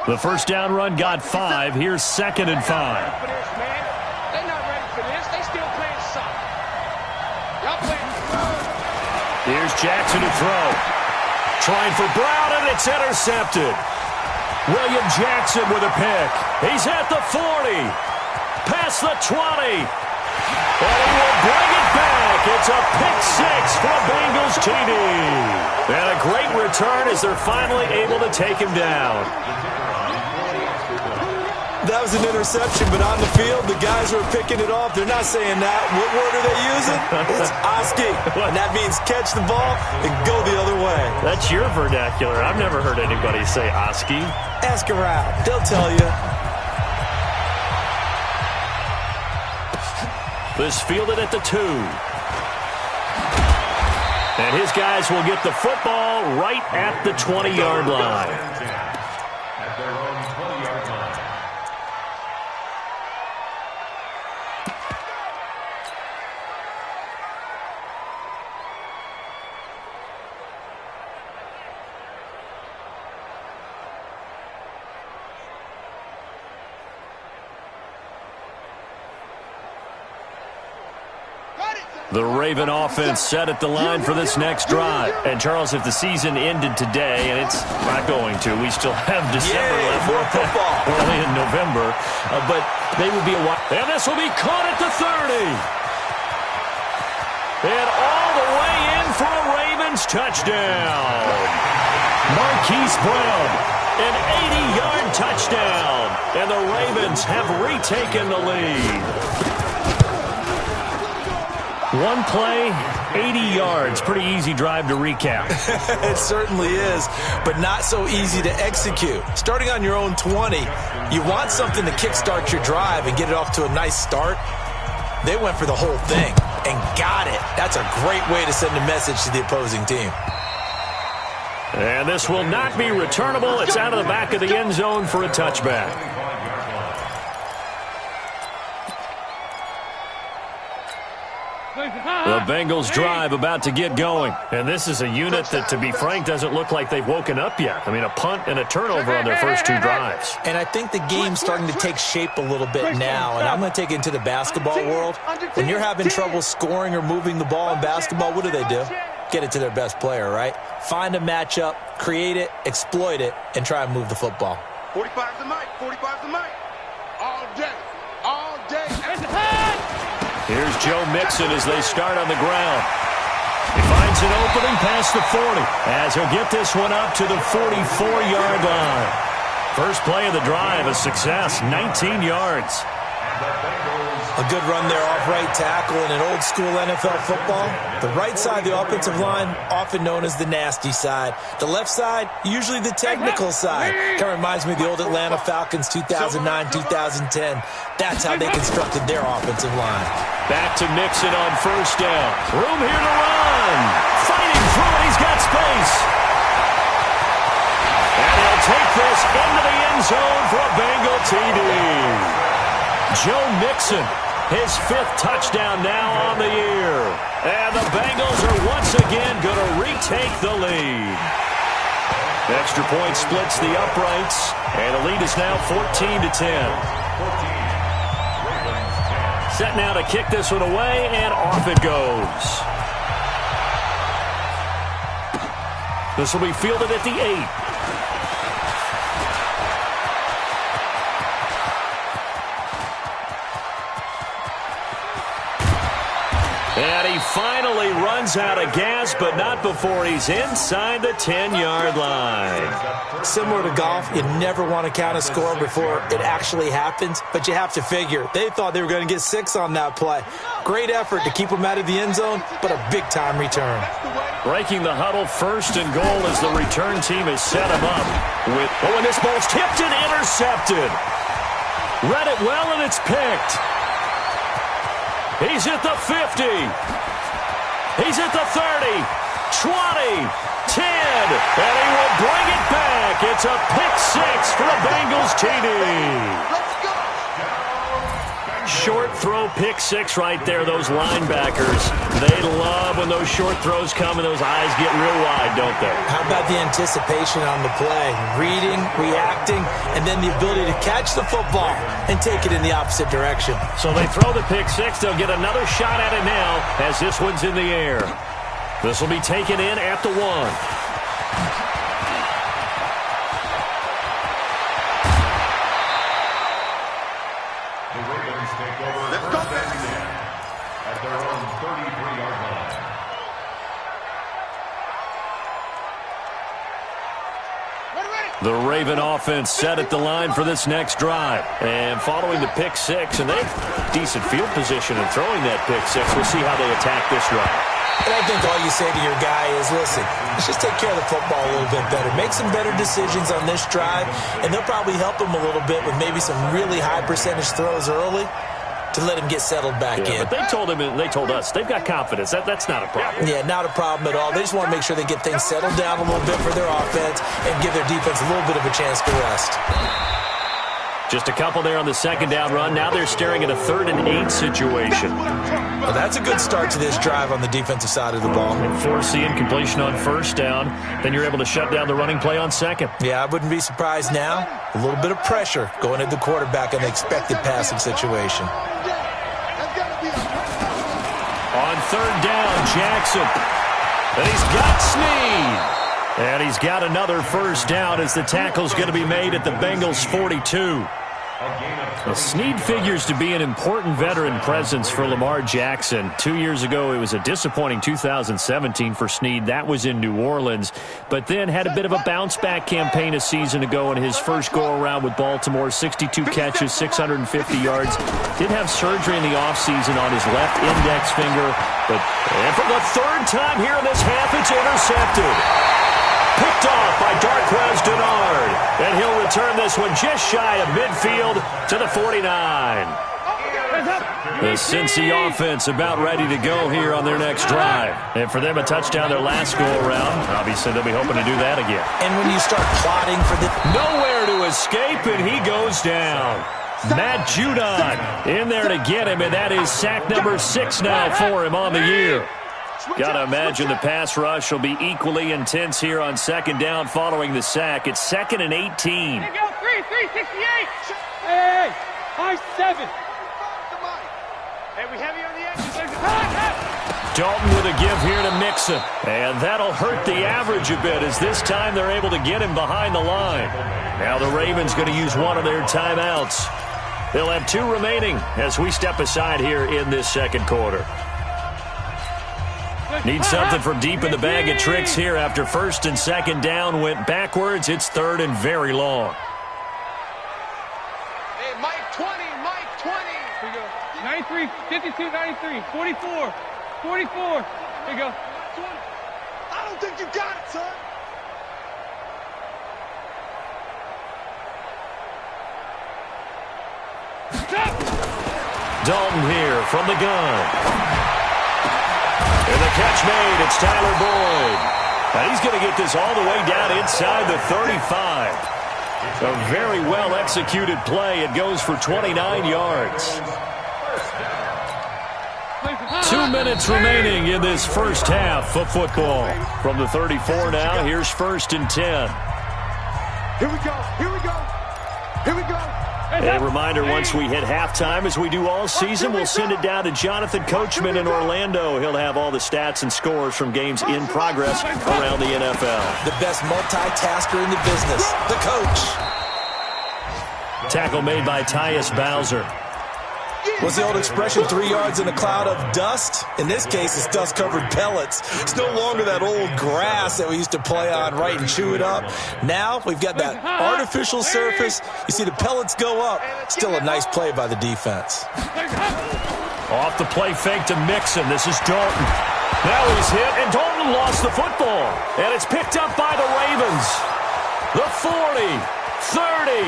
The first down run got 5. Here's 2nd and 5. They're not ready for this. They still playing soft. Y'all playing. Here's Jackson to throw. Trying for Brown, and it's intercepted. William Jackson with a pick. He's at the 40. Past the 20. And he will bring it back. It's a pick 6 for Bengals TD. And a great return as they're finally able to take him down. That was an interception, but on the field, the guys who are picking it off, they're not saying that. What word are they using? It's Oski. And that means catch the ball and go the other way. That's your vernacular. I've never heard anybody say Oski. Ask around. They'll tell you. This fielded at the 2. And his guys will get the football right at the 20-yard line. At their own 20-yard line. The Raven offense set at the line for this next drive. And, Charles, if the season ended today, and it's not going to, we still have December left. More football. Early in November. But they would be a while. And this will be caught at the 30. And all the way in for a Ravens touchdown. Marquise Brown, an 80-yard touchdown. And the Ravens have retaken the lead. One play, 80 yards. Pretty easy drive to recap. It certainly is, but not so easy to execute. Starting on your own 20, you want something to kickstart your drive and get it off to a nice start. They went for the whole thing and got it. That's a great way to send a message to the opposing team. And this will not be returnable. It's out of the back of the end zone for a touchback. The Bengals drive about to get going. And this is a unit that, to be frank, doesn't look like they've woken up yet. I mean, a punt and a turnover on their first 2 drives. And I think the game's starting to take shape a little bit now. And I'm going to take it into the basketball world. When you're having trouble scoring or moving the ball in basketball, what do? Get it to their best player, right? Find a matchup, create it, exploit it, and try and move the football. 45 the mic. 45 the mic. All day. All day. Here's Joe Mixon as they start on the ground. He finds an opening past the 40 as he'll get this one up to the 44-yard line. First play of the drive, a success, 19 yards. A good run there off right tackle in an old-school NFL football. The right side of the offensive line, often known as the nasty side. The left side, usually the technical side. Kind of reminds me of the old Atlanta Falcons 2009-2010. That's how they constructed their offensive line. Back to Mixon on first down. Room here to run. Fighting through it. He's got space. And he'll take this into the end zone for a Bengal TD. Joe Mixon, his 5th touchdown now on the year. And the Bengals are once again going to retake the lead. Extra point splits the uprights, and the lead is now 14-10. Set now to kick this one away, and off it goes. This will be fielded at the 8. And he finally runs out of gas, but not before he's inside the 10-yard line. Similar to golf, you never want to count a score before it actually happens, but you have to figure they thought they were going to get 6 on that play. Great effort to keep them out of the end zone, but a big-time return. Breaking the huddle, 1st and goal as the return team has set him up. And this ball's tipped and intercepted. Read it well, and it's picked. He's at the 50. He's at the 30, 20, 10, and he will bring it back. It's a pick 6 for the Bengals TD. short throw pick six right there, those linebackers. They love when those short throws come and those eyes get real wide, don't they? How about the anticipation on the play? Reading, reacting, and then the ability to catch the football and take it in the opposite direction. So they throw the pick six. They'll get another shot at it now as this one's in the air. This will be taken in at the 1. The Raven offense set at the line for this next drive. And following the pick six, and they have decent field position in throwing that pick six. We'll see how they attack this drive. And I think all you say to your guy is, listen, let's just take care of the football a little bit better. Make some better decisions on this drive, and they'll probably help him a little bit with maybe some really high percentage throws early to let him get settled back in. But they told him, and they told us, they've got confidence. That's not a problem. Yeah, not a problem at all. They just want to make sure they get things settled down a little bit for their offense and give their defense a little bit of a chance to rest. Just a couple there on the second down run. Now they're staring at a 3rd and 8 situation. Well, that's a good start to this drive on the defensive side of the ball. Force the incompletion on first down. Then you're able to shut down the running play on second. Yeah, I wouldn't be surprised now. A little bit of pressure going at the quarterback in the expected passing situation. On 3rd down, Jackson. And he's got Snead. And he's got another first down as the tackle's going to be made at the Bengals' 42. Well, Snead figures to be an important veteran presence for Lamar Jackson. 2 years ago, it was a disappointing 2017 for Snead. That was in New Orleans. But then had a bit of a bounce-back campaign a season ago in his first go-around with Baltimore. 62 catches, 650 yards. Did have surgery in the offseason on his left index finger. And for the 3rd time here in this half, it's intercepted. Picked off by Darqueze Dennard. And he'll return this one just shy of midfield to the 49. The Cincy offense about ready to go here on their next drive. And for them, a touchdown their last go-around. Obviously, they'll be hoping to do that again. And when you start plotting for the... Nowhere to escape, and he goes down. Matt Judon in there to get him, and that is sack number 6 now for him on the year. Got to imagine the pass rush will be equally intense here on second down following the sack. It's 2nd and 18. Here you go, 368. Hey, high 7. Hey, we have you on the edge. Dalton with a give here to Mixon. And that'll hurt the average a bit as this time they're able to get him behind the line. Now the Ravens going to use one of their timeouts. They'll have 2 remaining as we step aside here in this second quarter. Need something from deep in the bag of tricks here after 1st and 2nd down went backwards. It's 3rd and very long. Hey, Mike 20, Mike 20. Here you go. 93, 52, 93, 44, 44. Here you go. 20. I don't think you got it, son. Stop. Dalton here from the gun. And the catch made, it's Tyler Boyd. Now he's going to get this all the way down inside the 35. A very well-executed play. It goes for 29 yards. 2 minutes remaining in this first half of football. From the 34 now, here's 1st and 10. Here we go, here we go, here we go. A reminder, once we hit halftime, as we do all season, we'll send it down to Jonathan Coachman in Orlando. He'll have all the stats and scores from games in progress around the NFL. The best multitasker in the business, the coach. Tackle made by Tyus Bowser. What's the old expression, 3 yards in a cloud of dust? In this case, it's dust-covered pellets. It's no longer that old grass that we used to play on, right, and chew it up. Now we've got that artificial surface. You see the pellets go up. Still a nice play by the defense. Off the play fake to Mixon. This is Dalton. Now he's hit, and Dalton lost the football. And it's picked up by the Ravens. The 40, 30,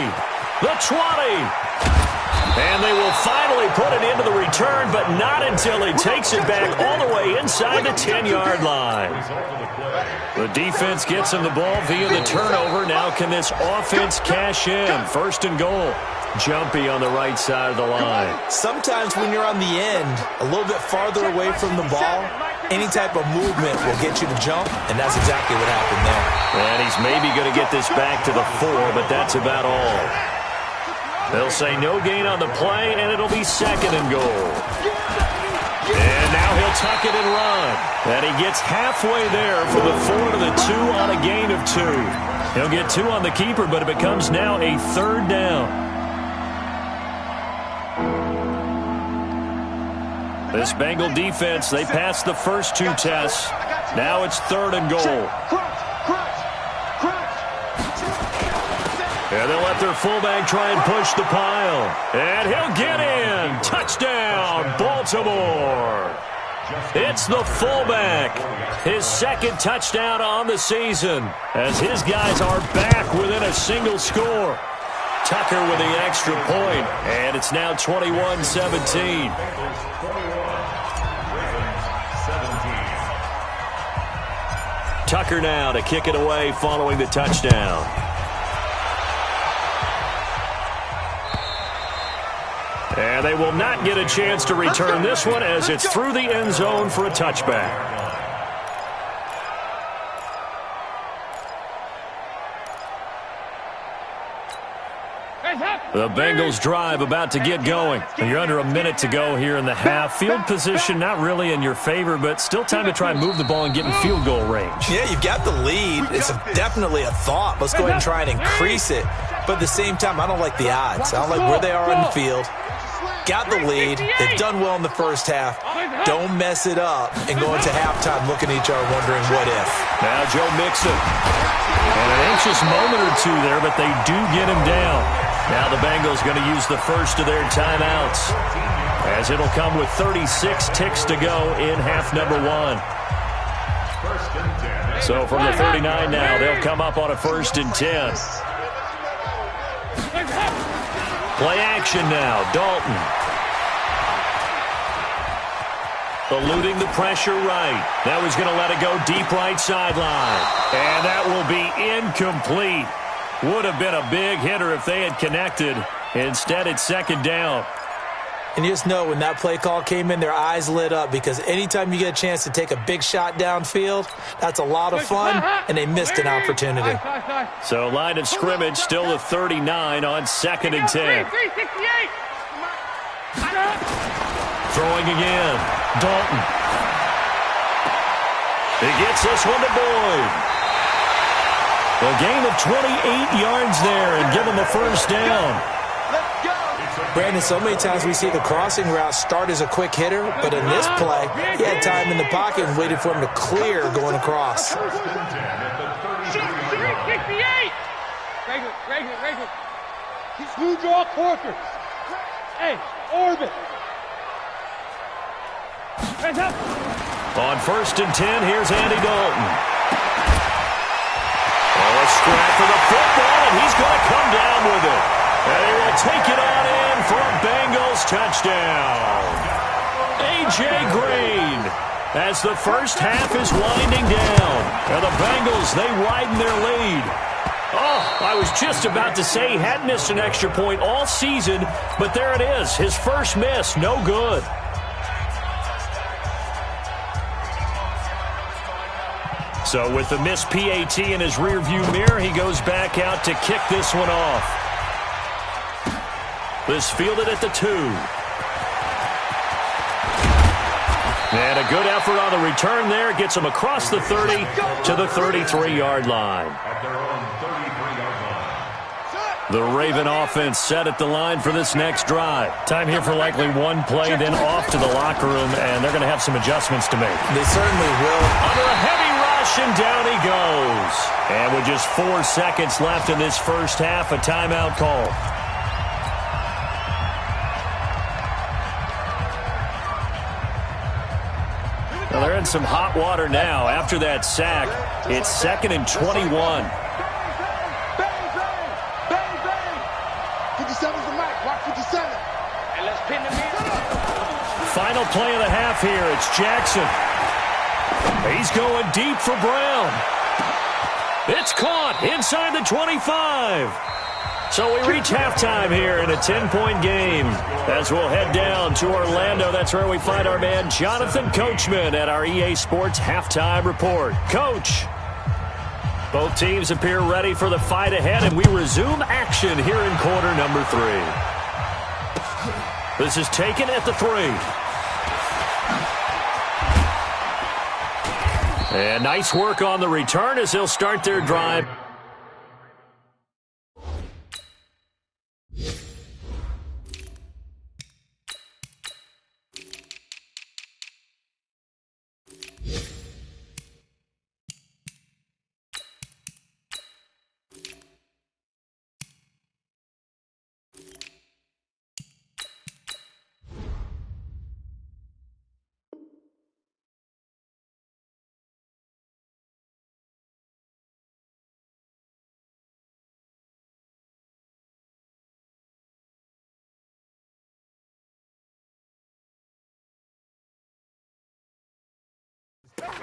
the 20. And they will finally put it into the return, but not until he takes it back all the way inside the 10-yard line. The defense gets him the ball via the turnover. Now can this offense cash in? 1st and goal. jumpy on the right side of the line. Sometimes when you're on the end, a little bit farther away from the ball, any type of movement will get you to jump, and that's exactly what happened there. And he's maybe going to get this back to the 4, but that's about all. They'll say no gain on the play, and it'll be 2nd and goal. And now he'll tuck it and run. And he gets halfway there from the 4 to the 2 on a gain of 2. He'll get 2 on the keeper, but it becomes now a 3rd down. This Bengal defense, they passed the first 2 tests. Now it's 3rd and goal. And they'll let their fullback try and push the pile. And he'll get in. Touchdown, Baltimore. It's the fullback. His 2nd touchdown on the season as his guys are back within a single score. Tucker with the extra point, and it's now 21-17. Tucker now to kick it away following the touchdown. And they will not get a chance to return this one as it's through the end zone for a touchback. The Bengals drive about to get going. You're under a minute to go here in the half. Field position not really in your favor, but still time to try and move the ball and get in field goal range. Yeah, you've got the lead. It's definitely a thought. Let's go ahead and try and increase it. But at the same time, I don't like the odds. I don't like where they are on the field. Got the lead. They've done well in the first half. Don't mess it up and go into halftime looking at each other wondering what if. Now Joe Mixon. And an anxious moment or two there, but they do get him down. Now the Bengals going to use the first of their timeouts as it'll come with 36 ticks to go in half number 1. So from the 39 now, they'll come up on a 1st and 10. Play action now, Dalton. Eluding the pressure right. Now he's going to let it go deep right sideline. And that will be incomplete. Would have been a big hitter if they had connected. Instead, it's 2nd down. And you just know when that play call came in, their eyes lit up because anytime you get a chance to take a big shot downfield, that's a lot of fun, and they missed an opportunity. So line of scrimmage still the 39 on 2nd and 10. Throwing again. Dalton. He gets this one to Boyd. A gain of 28 yards there and give him the 1st down. Brandon, so many times we see the crossing route start as a quick hitter, but in this play, he had time in the pocket and waited for him to clear going across. Regular. Smooth draw Corker. Hey, orbit. On 1st and 10, here's Andy Dalton. Oh, a scrap for the football, and he's going to come down with it. And he will take it on in for a Bengals touchdown. A.J. Green, as the first half is winding down. And the Bengals, they widen their lead. Oh, I was just about to say he hadn't missed an extra point all season, but there it is. His first miss, no good. So with the missed PAT in his rearview mirror, he goes back out to kick this one off. This fielded at the 2. And a good effort on the return there. Gets him across the 30 to the 33-yard line. The Raven offense set at the line for this next drive. Time here for likely one play, then off to the locker room, and they're going to have some adjustments to make. They certainly will. Under a heavy rush, and down he goes. And with just 4 seconds left in this first half, a timeout call. Well, they're in some hot water now. After that sack, it's 2nd and 21. Final play of the half here. It's Jackson. He's going deep for Brown. It's caught inside the 25. So we reach halftime here in a 10-point game. As we'll head down to Orlando, that's where we find our man Jonathan Coachman at our EA Sports Halftime Report. Coach, both teams appear ready for the fight ahead, and we resume action here in quarter number 3. This is taken at the 3. And nice work on the return as they'll start their drive.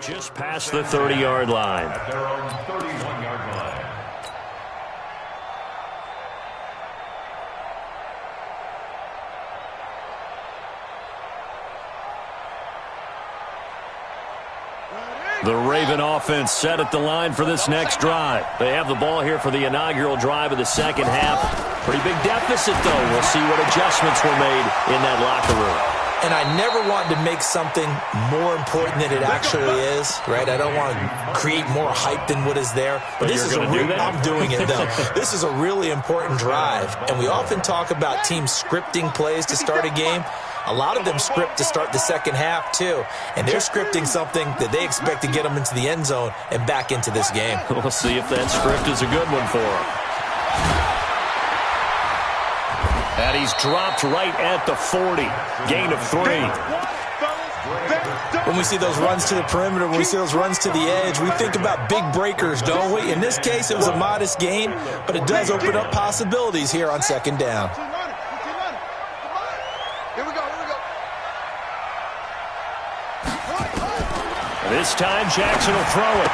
Just past the 30-yard line. At their own 31-yard line. The Raven offense set at the line for this next drive. They have the ball here for the inaugural drive of the second half. Pretty big deficit, though. We'll see what adjustments were made in that locker room. And I never want to make something more important than it actually is, right? I don't want to create more hype than what is there. But this is I'm doing it, though. This is a really important drive. And we often talk about teams scripting plays to start a game. A lot of them script to start the second half, too. And they're scripting something that they expect to get them into the end zone and back into this game. We'll see if that script is a good one for them. And he's dropped right at the 40. Gain of 3. When we see those runs to the perimeter, when we see those runs to the edge, we think about big breakers, don't we? In this case, it was a modest gain, but it does open up possibilities here on second down. This time, Jackson will throw it.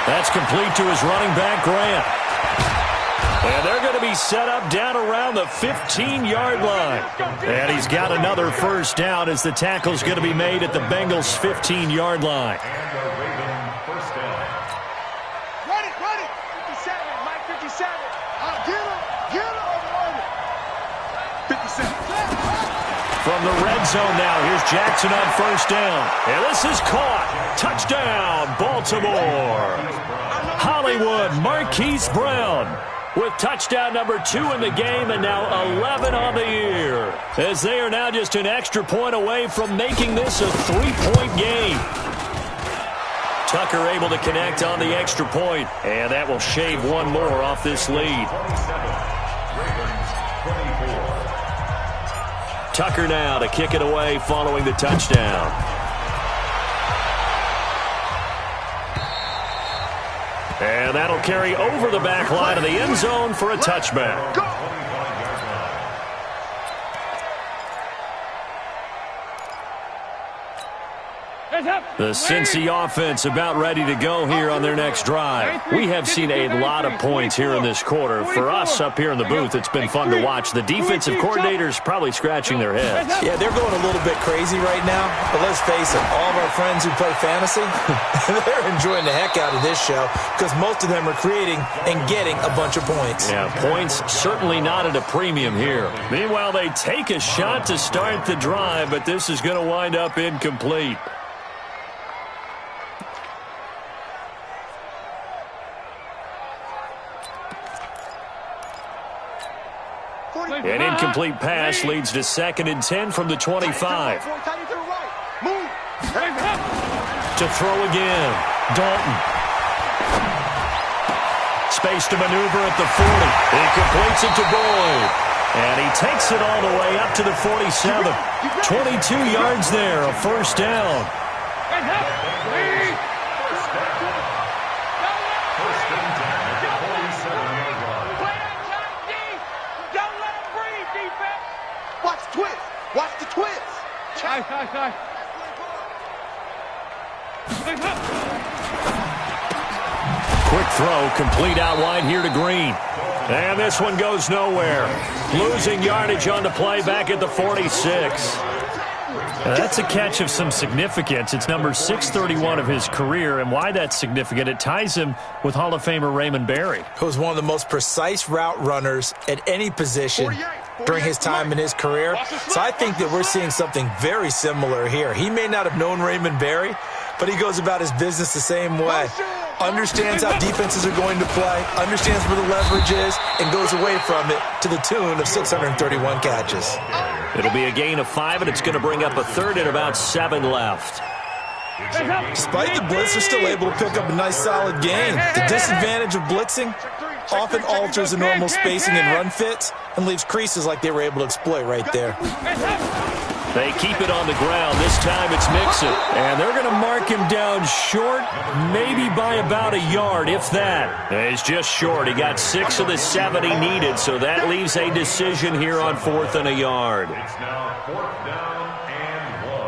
That's complete to his running back, Grant. And they're going to be set up down around the 15-yard line. And he's got another first down as the tackle's going to be made at the Bengals' 15-yard line. And the Raven first down. Run it. 57, Mike 57. Get him. 57. From the red zone now, here's Jackson on first down. And this is caught. Touchdown, Baltimore. Hollywood Marquise Brown with touchdown number 2 in the game and now 11 on the year. As they are now just an extra point away from making this a 3-point game. Tucker able to connect on the extra point, and that will shave one more off this lead. 27, Ravens 24. Tucker now to kick it away following the touchdown. And that'll carry over the back line of the end zone for a touchback. The Cincy offense about ready to go here on their next drive. We have seen a lot of points here in this quarter. For us up here in the booth, it's been fun to watch. The defensive coordinators probably scratching their heads. Yeah, they're going a little bit crazy right now. But let's face it, all of our friends who play fantasy, they're enjoying the heck out of this show because most of them are creating and getting a bunch of points. Yeah, points certainly not at a premium here. Meanwhile, they take a shot to start the drive, but this is going to wind up incomplete. An incomplete pass leads to 2nd and 10 from the 25. To throw again, Dalton. Space to maneuver at the 40. He completes it to Boyd. And he takes it all the way up to the 47. 22 yards there, a first down. Watch the twist. Quick throw, complete out wide here to Green. And this one goes nowhere. Losing yardage on the play back at the 46. Now that's a catch of some significance. It's number 631 of his career, and why that's significant, it ties him with Hall of Famer Raymond Berry. Who was one of the most precise route runners at any position during his time in his career. So I think that we're seeing something very similar here. He may not have known Raymond Berry, but he goes about his business the same way. Understands how defenses are going to play, understands where the leverage is, and goes away from it to the tune of 631 catches. It'll be a gain of 5, and it's going to bring up a third and about 7 left. Despite the blitz, they're still able to pick up a nice solid gain. The disadvantage of blitzing often alters the normal spacing and run fits and leaves creases like they were able to exploit right there. They keep it on the ground. This time it's Mixon. And they're going to mark him down short, maybe by about a yard, if that. He's just short. He got 6 of the 7 he needed, so that leaves a decision here on 4th and a yard. It's now 4th down and 1.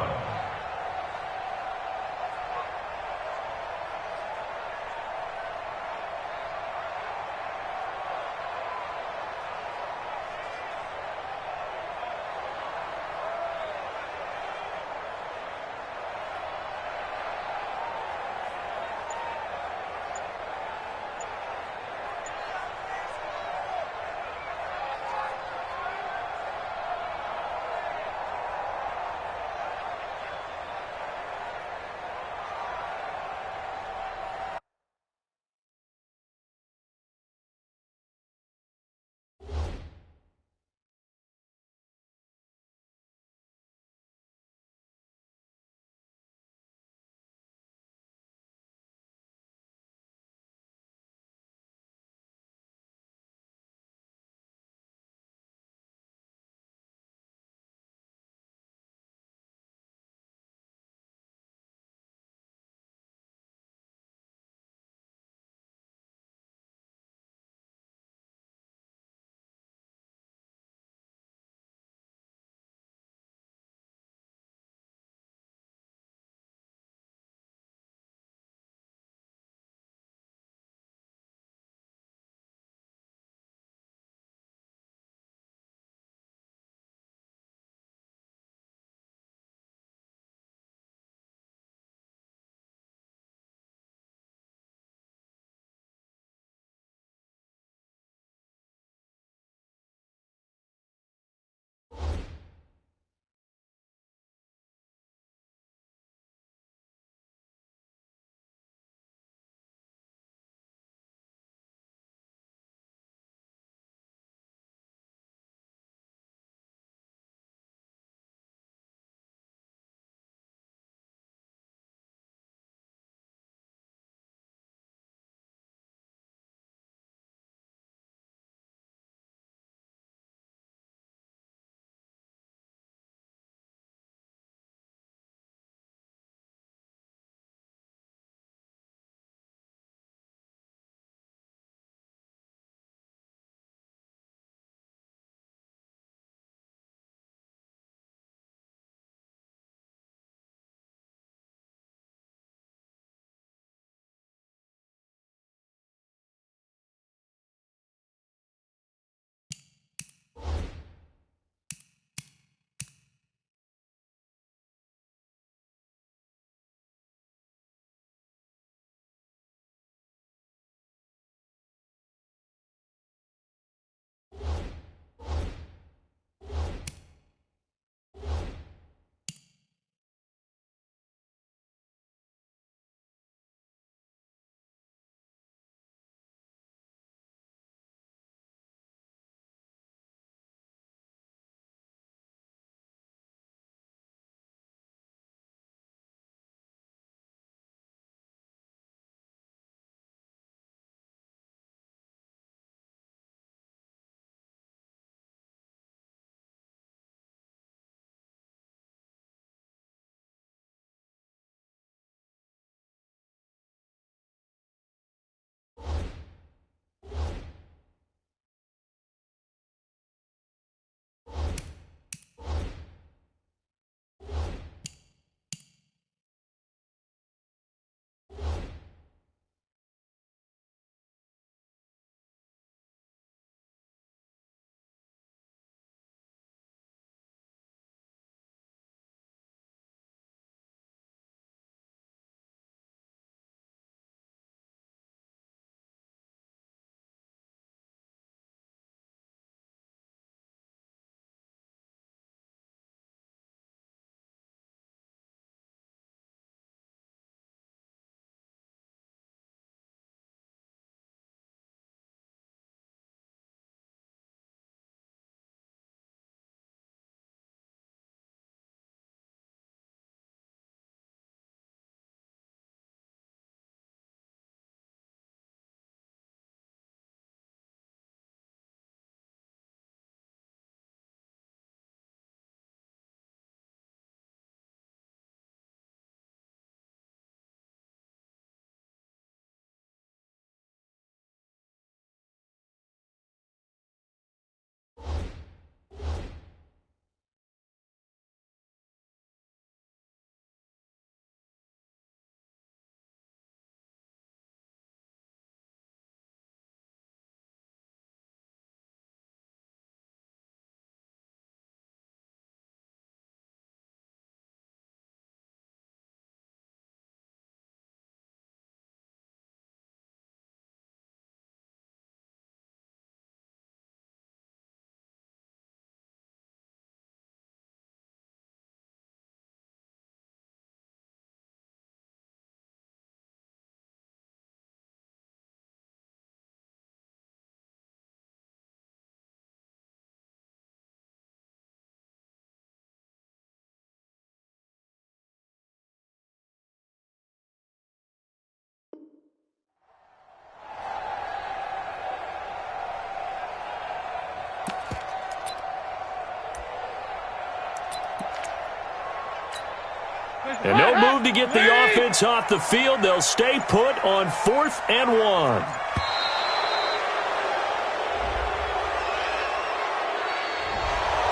And no move to get the offense off the field. They'll stay put on 4th and 1.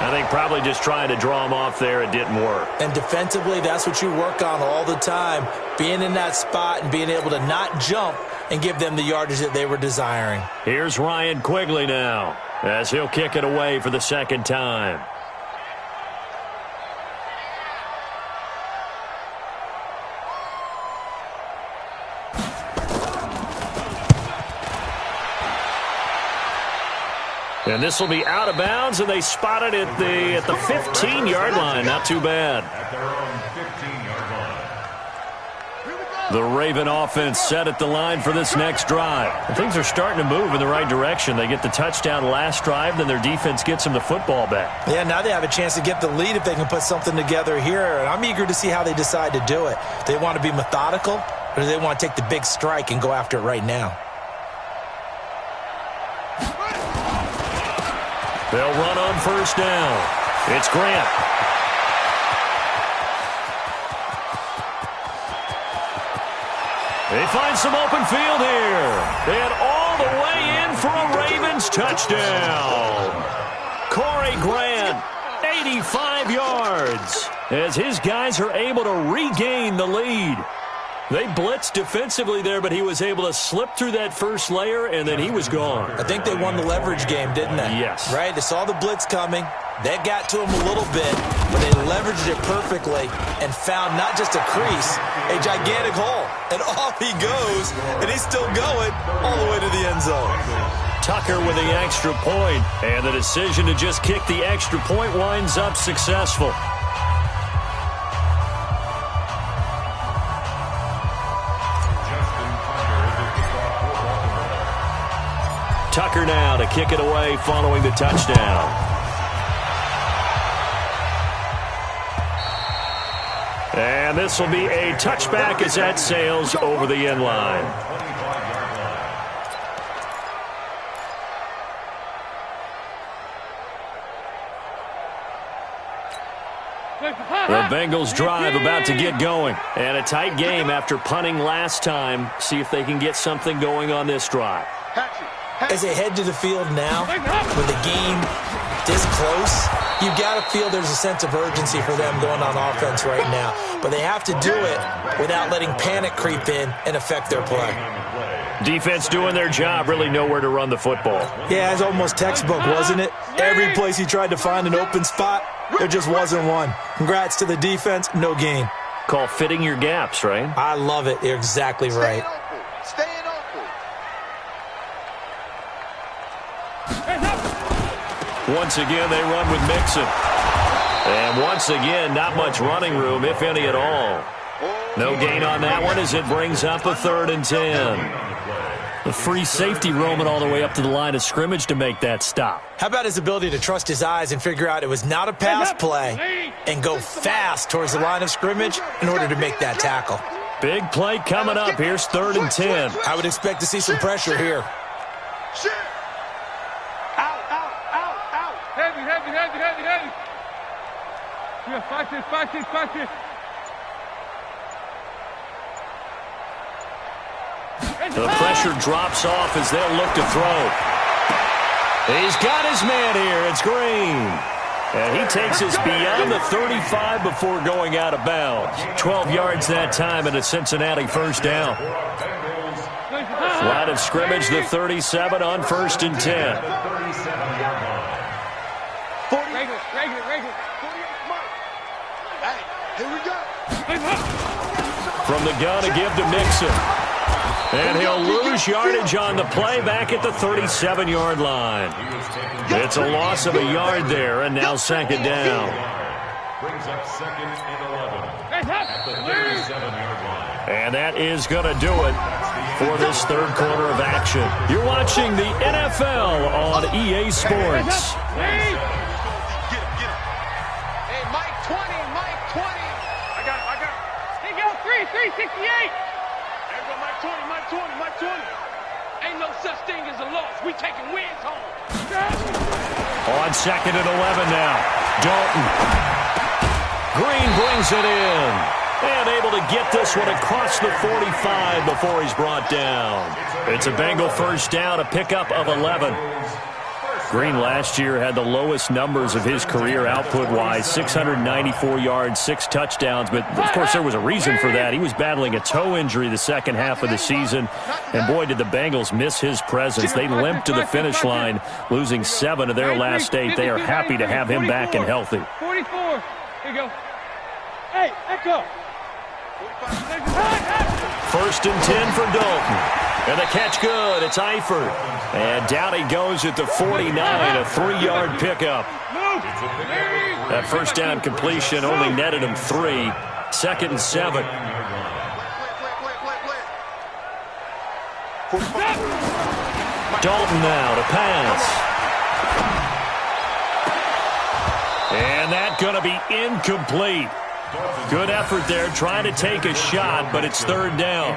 I think probably just trying to draw him off there, it didn't work. And defensively, that's what you work on all the time, being in that spot and being able to not jump and give them the yardage that they were desiring. Here's Ryan Quigley now, as he'll kick it away for the second time. And this will be out of bounds, and they spot it at the 15-yard line. Not too bad. At their own 15-yard line. The Raven offense set at the line for this next drive. And things are starting to move in the right direction. They get the touchdown last drive, then their defense gets them the football back. Yeah, now they have a chance to get the lead if they can put something together here. And I'm eager to see how they decide to do it. Do they want to be methodical, or do they want to take the big strike and go after it right now? They'll run on first down. It's Grant. They find some open field here. And all the way in for a Ravens touchdown. Corey Grant, 85 yards, as his guys are able to regain the lead. They blitzed defensively there, but he was able to slip through that first layer, and then he was gone. I think they won the leverage game, didn't they? Yes. Right? They saw the blitz coming. That got to him a little bit, but they leveraged it perfectly and found not just a crease, a gigantic hole. And off he goes, and he's still going all the way to the end zone. Tucker with the extra point, and the decision to just kick the extra point winds up successful. Tucker now to kick it away following the touchdown. And this will be a touchback as that sails over the end line. The Bengals drive about to get going. And a tight game after punting last time. See if they can get something going on this drive. As they head to the field now, with the game this close, you got to feel there's a sense of urgency for them going on offense right now. But they have to do it without letting panic creep in and affect their play. Defense doing their job, really nowhere to run the football. Yeah, it's almost textbook, wasn't it? Every place he tried to find an open spot, there just wasn't one. Congrats to the defense, no gain. Call fitting your gaps, right? I love it. You're exactly right. Once again, they run with Mixon. And once again, not much running room, if any at all. No gain on that one as it brings up a 3rd and 10. The free safety roaming all the way up to the line of scrimmage to make that stop. How about his ability to trust his eyes and figure out it was not a pass play and go fast towards the line of scrimmage in order to make that tackle? Big play coming up. Here's 3rd and 10. I would expect to see some pressure here. Heavy. Yeah, 5-6. The pressure drops off as they'll look to throw. He's got his man here. It's Green. And he takes us beyond the 35 before going out of bounds. 12 yards that time and a Cincinnati first down. Line of scrimmage, the 37 on 1st and 10. Here we go. From the gun to give to Mixon. And he'll lose yardage on the play back at the 37-yard line. It's a loss of a yard there, and now 2nd down. Brings up 2nd and 11 at the 37-yard line. And that is going to do it for this 3rd quarter of action. You're watching the NFL on EA Sports. Hey, Mike 20. I got it. Hey, go 368. Mike 20. Ain't no such thing as a loss. We taking wins home. On 2nd and 11 now. Dalton. Green brings it in. And able to get this one across the 45 before he's brought down. It's a Bengal first down, a pickup of 11. Green last year had the lowest numbers of his career output-wise, 694 yards, 6 touchdowns. But, of course, there was a reason for that. He was battling a toe injury the second half of the season. And, boy, did the Bengals miss his presence. They limped to the finish line, losing 7 of their last 8. They are happy to have him back and healthy. 44. Here you go. Hey, echo. First and 10 for Dalton. And the catch good. It's Eifert. And down he goes at the 49, a 3-yard pickup. That first down completion only netted him 3. Second and 7. Dalton now to pass. And that's going to be incomplete. Good effort there, trying to take a shot, but it's third down.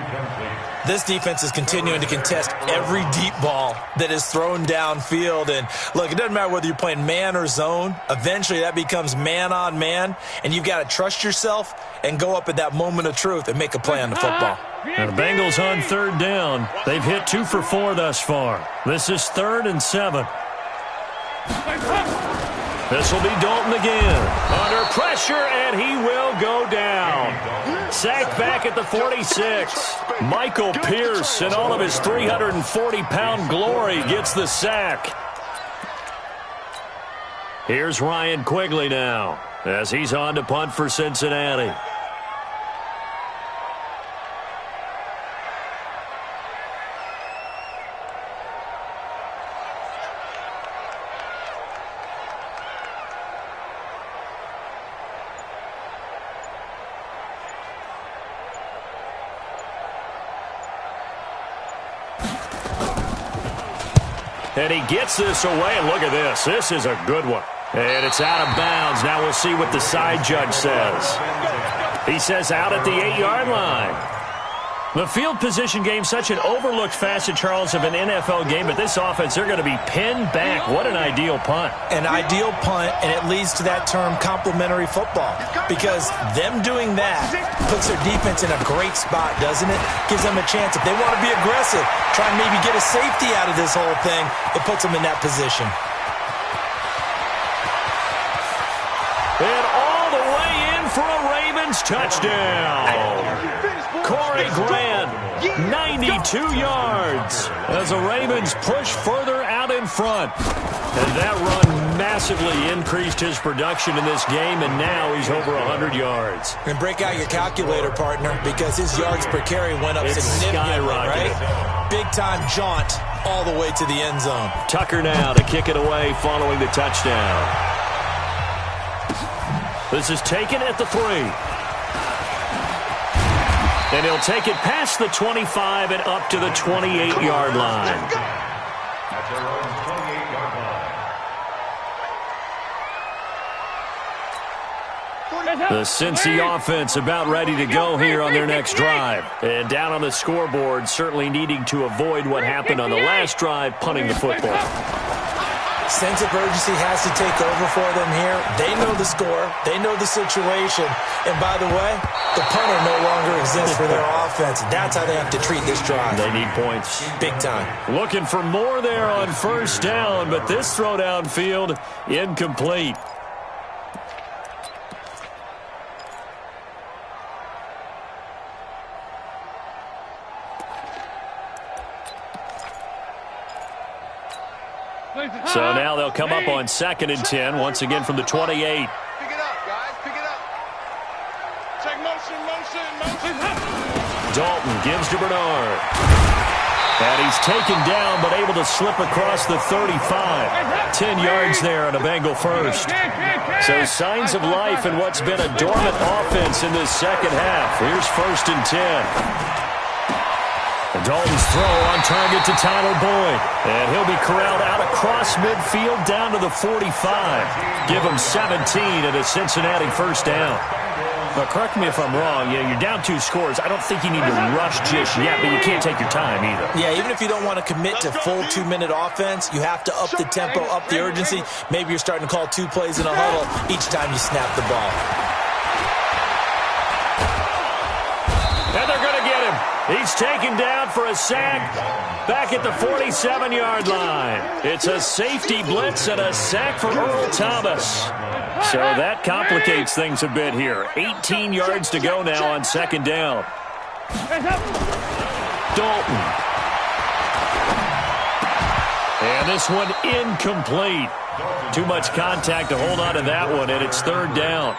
This defense is continuing to contest every deep ball that is thrown downfield. And, look, it doesn't matter whether you're playing man or zone. Eventually, that becomes man on man, and you've got to trust yourself and go up at that moment of truth and make a play on the football. And the Bengals on third down. They've hit 2 for 4 thus far. This is 3rd and 7. This will be Dalton again. Under pressure, and he will go down. Sacked back at the 46. Michael Pierce, in all of his 340-pound glory, gets the sack. Here's Ryan Quigley now, as he's on to punt for Cincinnati. And he gets this away, and look at this. This is a good one. And it's out of bounds. Now we'll see what the side judge says. He says out at the 8-yard line. The field position game, such an overlooked facet, Charles, of an NFL game, but this offense, they're going to be pinned back. What an ideal punt. An ideal punt, and it leads to that term complementary football, because them doing that puts their defense in a great spot, doesn't it? Gives them a chance. If they want to be aggressive, try and maybe get a safety out of this whole thing, it puts them in that position. And all the way in for a Ravens touchdown. Corey Grant, 92 yards as the Ravens push further out in front. And that run massively increased his production in this game, and now he's over 100 yards. And break out your calculator, partner, because his yards per carry went up significantly, right? Big-time jaunt all the way to the end zone. Tucker now to kick it away following the touchdown. This is taken at the 3. And he'll take it past the 25 and up to the 28-yard line. The Cincy offense about ready to go here on their next drive. And down on the scoreboard, certainly needing to avoid what happened on the last drive, punting the football. Sense of urgency has to take over for them here. They know the score. They know the situation. And by the way, the punter no longer exists for their offense. That's how they have to treat this drive. They need points. Big time. Looking for more there on first down, but this throw downfield, incomplete. So now they'll come up on 2nd and 10, once again from the 28. Pick it up, guys. Pick it up. Check motion. Dalton gives to Bernard. And he's taken down, but able to slip across the 35. 10 yards there on a Bengal first. So signs of life in what's been a dormant offense in this second half. Here's 1st and 10. Dalton's throw on target to Tyler Boyd. And he'll be corralled out across midfield down to the 45. Give him 17 at a Cincinnati first down. Now, correct me if I'm wrong. Yeah, you're down 2 scores. I don't think you need to rush just yet, but you can't take your time either. Yeah, even if you don't want to commit to full 2-minute offense, you have to up the tempo, up the urgency. Maybe you're starting to call 2 plays in a huddle each time you snap the ball. And they're going to get him. He's taken down for a sack back at the 47-yard line. It's a safety blitz and a sack for Earl Thomas. So that complicates things a bit here. 18 yards to go now on second down. Dalton. And this one incomplete. Too much contact to hold on to that one, and it's third down.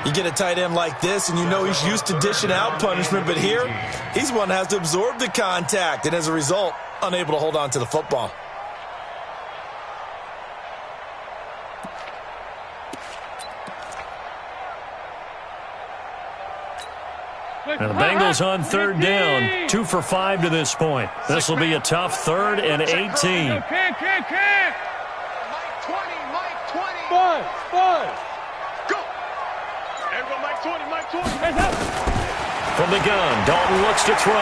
You get a tight end like this, and you know he's used to dishing out punishment, but here, he's one that has to absorb the contact, and as a result, unable to hold on to the football. And the Bengals on third down, 2 for 5 to this point. This will be a tough 3rd and 18. Mike 20. Go. Everyone, Mike 20. From the gun, Dalton looks to throw.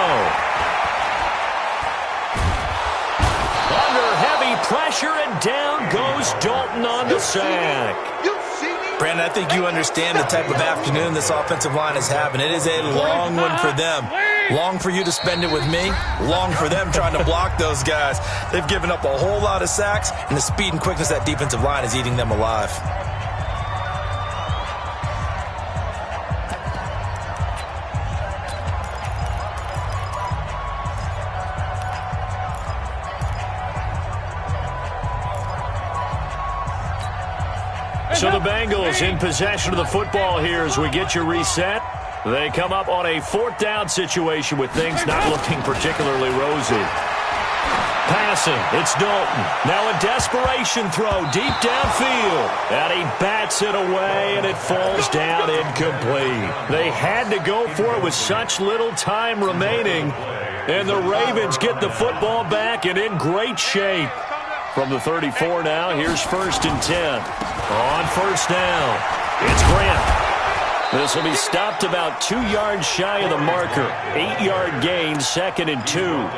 Under heavy pressure, and down goes Dalton on the sack. Brandon, I think you understand the type of afternoon this offensive line is having. It is a long one for them. Long for you to spend it with me. Long for them trying to block those guys. They've given up a whole lot of sacks, and the speed and quickness of that defensive line is eating them alive. So the Bengals in possession of the football here as we get you reset. They come up on a 4th down situation with things not looking particularly rosy. Passing, it's Dalton. Now a desperation throw deep downfield. And he bats it away, and it falls down incomplete. They had to go for it with such little time remaining. And the Ravens get the football back and in great shape. From the 34 now, here's 1st and 10. On first down, it's Grant. This will be stopped about 2 yards shy of the marker. 8-yard gain, 2nd and 2.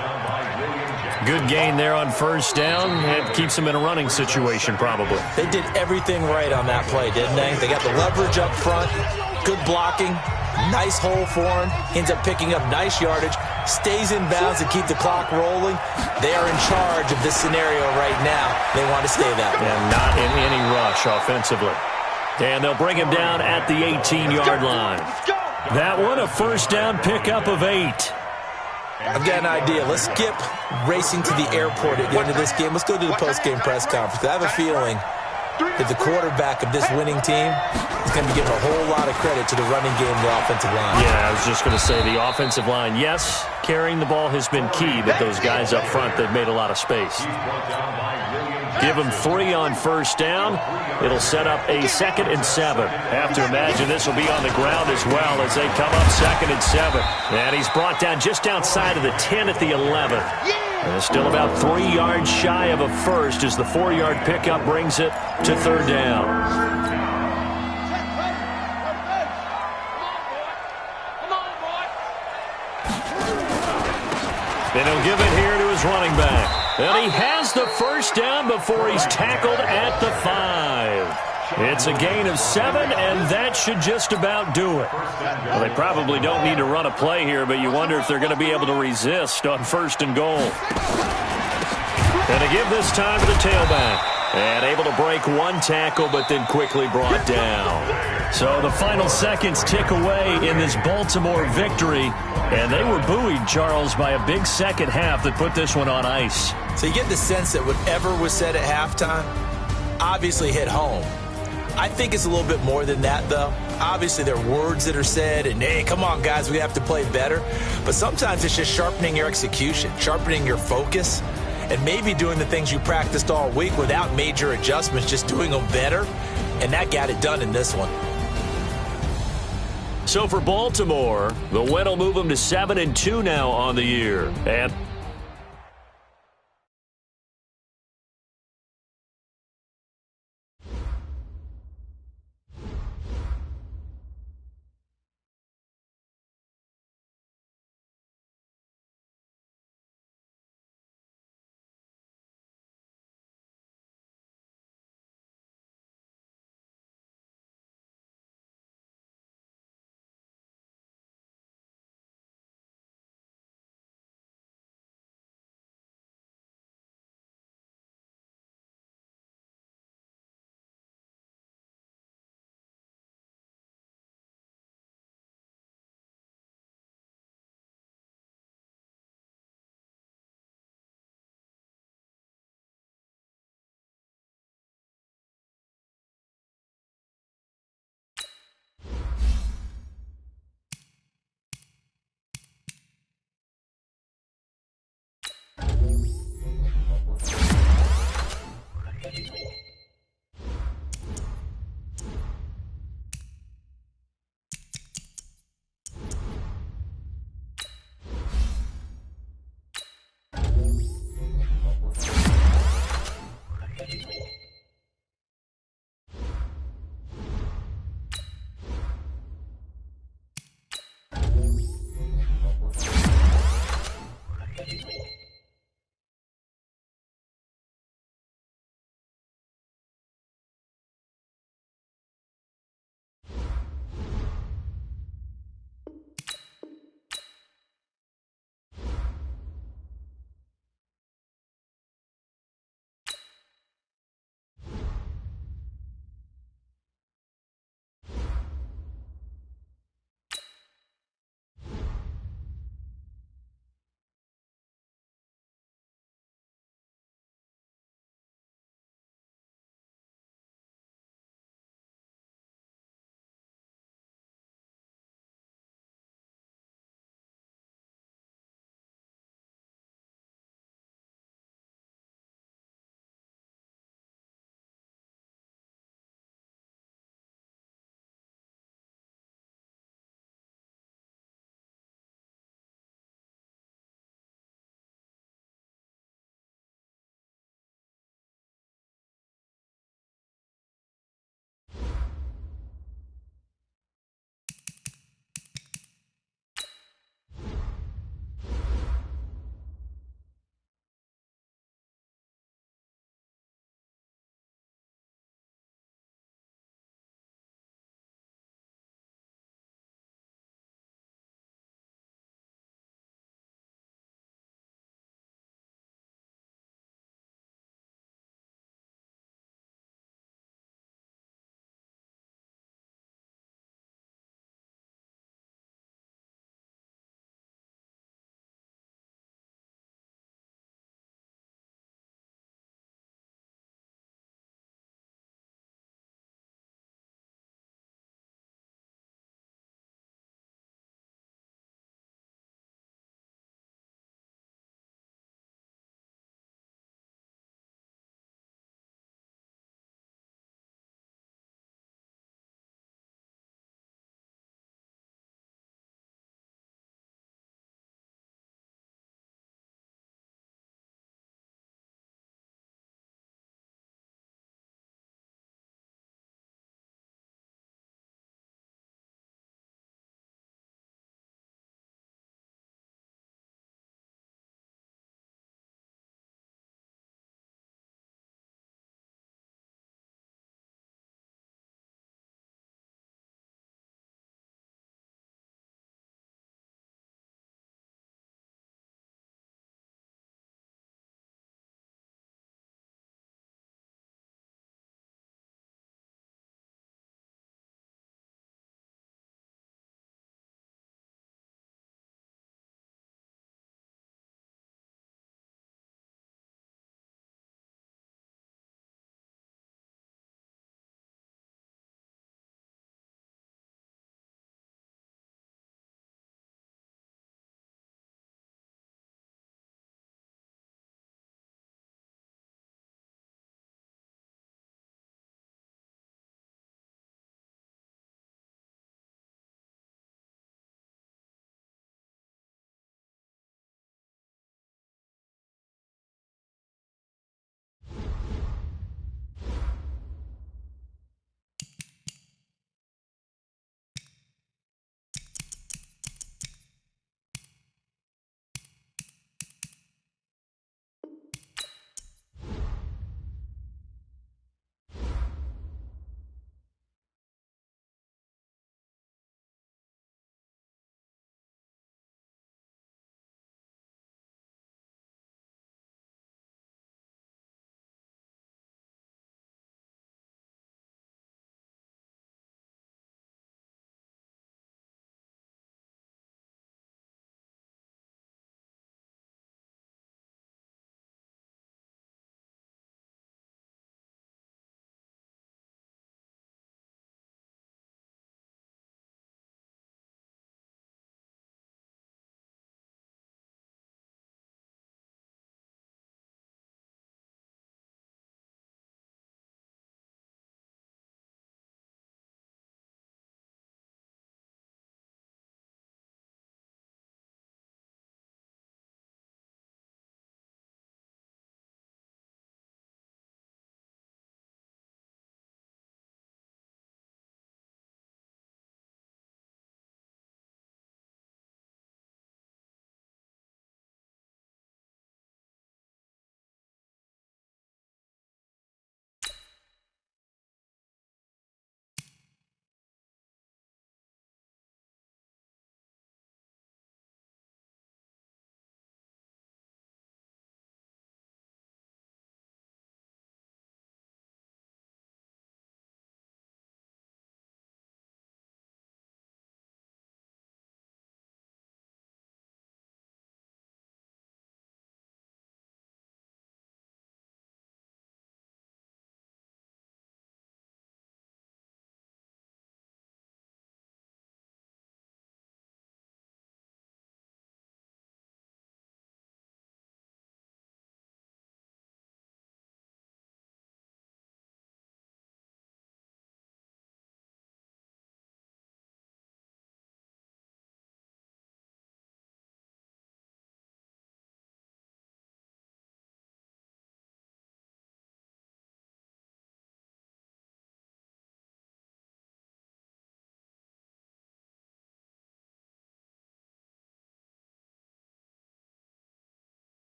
Good gain there on first down. It keeps them in a running situation, probably. They did everything right on that play, didn't they? They got the leverage up front, good blocking, nice hole for him, ends up picking up nice yardage, stays in bounds to keep the clock rolling. They are in charge of this scenario right now. They want to stay that way. And not in any rush offensively. And they'll bring him down at the 18-yard line. That one, a first down pickup of 8. I've got an idea. Let's skip racing to the airport at the end of this game. Let's go to the post-game press conference. I have a feeling that the quarterback of this winning team is going to be given a whole lot of credit to the running game and the offensive line. Yeah, I was just going to say the offensive line, yes, carrying the ball has been key, but those guys up front, they've made a lot of space. Give them 3 on first down. It'll set up a 2nd and 7. Have to imagine this will be on the ground as well as they come up 2nd and 7. And he's brought down just outside of the 10 at the 11. And still about 3 yards shy of a first as the 4-yard pickup brings it to 3rd down. And he'll give it here to his running back. And he has the first down before he's tackled at the 5. It's a gain of 7, and that should just about do it. Well, they probably don't need to run a play here, but you wonder if they're going to be able to resist on 1st and goal. And to give this time to the tailback. And able to break one tackle, but then quickly brought down. So the final seconds tick away in this Baltimore victory. And they were buoyed, Charles, by a big second half that put this one on ice. So you get the sense that whatever was said at halftime obviously hit home. I think it's a little bit more than that, though. Obviously, there are words that are said, and, hey, come on, guys, we have to play better. But sometimes it's just sharpening your execution, sharpening your focus, and maybe doing the things you practiced all week without major adjustments, just doing them better. And that got it done in this one. So for Baltimore, the win will move them to 7-2 now on the year. And